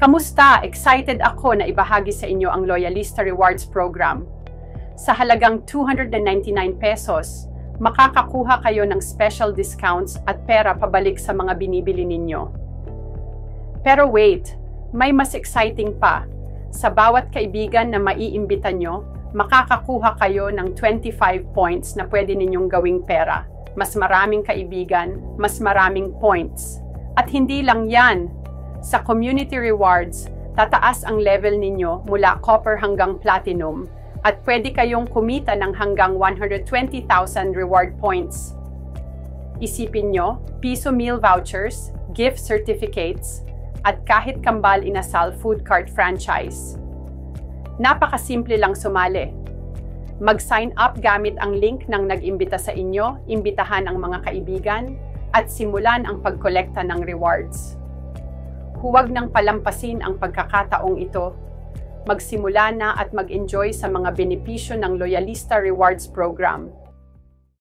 Kamusta? Excited ako na ibahagi sa inyo ang Loyalista Rewards Program. Sa halagang 299 pesos, makakakuha kayo ng special discounts at pera pabalik sa mga binibili ninyo. Pero wait, may mas exciting pa. Sa bawat kaibigan na maiimbita nyo, makakakuha kayo ng 25 points na pwede ninyong gawing pera. Mas maraming kaibigan, mas maraming points. At hindi lang yan. Sa Community Rewards, tataas ang level ninyo mula Copper hanggang Platinum at pwede kayong kumita ng hanggang 120,000 reward points. Isipin nyo, piso meal vouchers, gift certificates, at kahit kambal inasal food cart franchise. Napakasimple lang sumali. Mag-sign up gamit ang link ng nag-imbita sa inyo, imbitahan ang mga kaibigan, at simulan ang pagkolekta ng rewards. Huwag nang palampasin ang pagkakataong ito. Magsimula na at mag-enjoy sa mga benepisyo ng Loyalista Rewards Program.